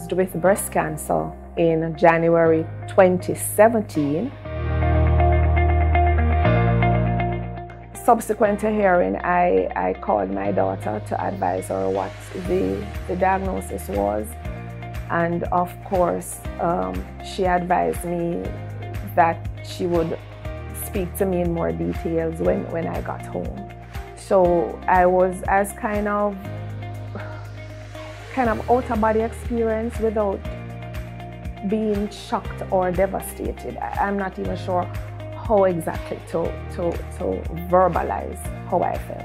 diagnosed with breast cancer in January 2017. Subsequent to hearing, I called my daughter to advise her what the diagnosis was. And of course, she advised me that she would speak to me in more details when I got home. So I was as kind of out-of-body experience without being shocked or devastated. I'm not even sure how exactly to verbalize how I felt.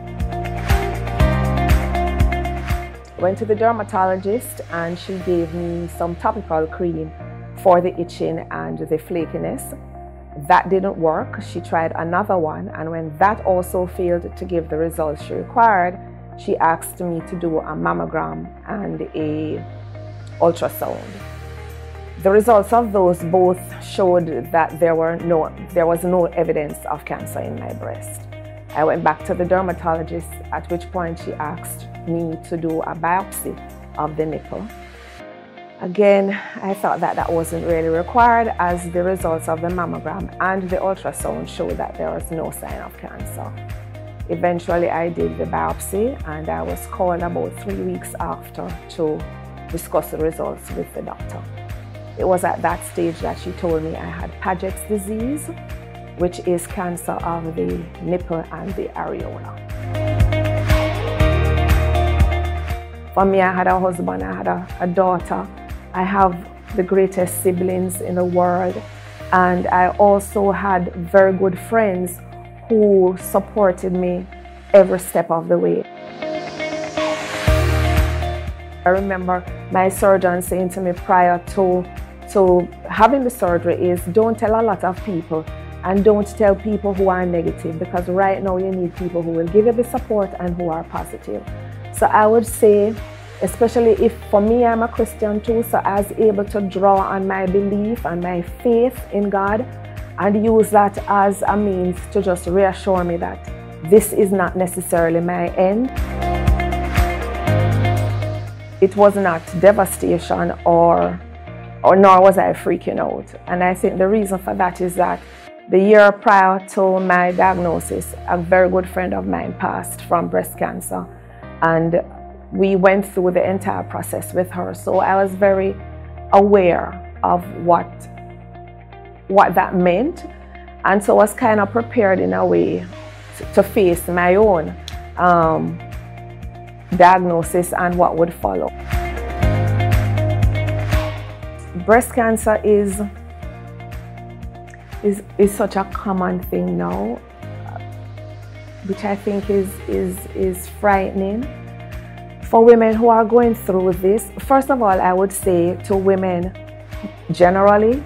Went to the dermatologist and she gave me some topical cream for the itching and the flakiness. That didn't work. She tried another one, and when that also failed to give the results she required, she asked me to do a mammogram and a ultrasound. The results of those both showed that there was no evidence of cancer in my breast. I went back to the dermatologist, at which point she asked me to do a biopsy of the nipple. Again, I thought that wasn't really required, as the results of the mammogram and the ultrasound showed that there was no sign of cancer. Eventually, I did the biopsy, and I was called about 3 weeks after to discuss the results with the doctor. It was at that stage that she told me I had Paget's disease, which is cancer of the nipple and the areola. For me, I had a husband, I had a daughter. I have the greatest siblings in the world, and I also had very good friends who supported me every step of the way. I remember my surgeon saying to me prior to having the surgery is, don't tell a lot of people, and don't tell people who are negative, because right now you need people who will give you the support and who are positive. So I would say, especially if for me, I'm a Christian too, so I was able to draw on my belief and my faith in God and use that as a means to just reassure me that this is not necessarily my end. It was not devastation or nor was I freaking out. And I think the reason for that is that the year prior to my diagnosis, a very good friend of mine passed from breast cancer, and we went through the entire process with her. So I was very aware of what that meant, and so I was kind of prepared in a way to face my own diagnosis and what would follow. Breast cancer is such a common thing now, which I think is frightening. For women who are going through this, first of all, I would say to women generally,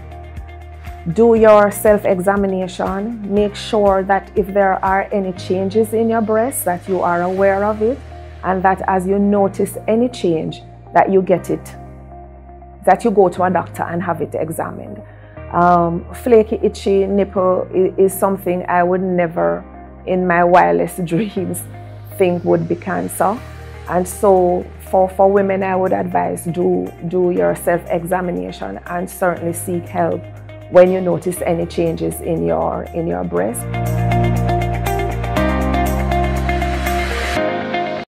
do your self-examination. Make sure that if there are any changes in your breast, that you are aware of it, and that as you notice any change, that you get it, that you go to a doctor and have it examined. Flaky, itchy nipple is something I would never in my wildest dreams think would be cancer. And so for women, I would advise do your self-examination and certainly seek help when you notice any changes in your breast.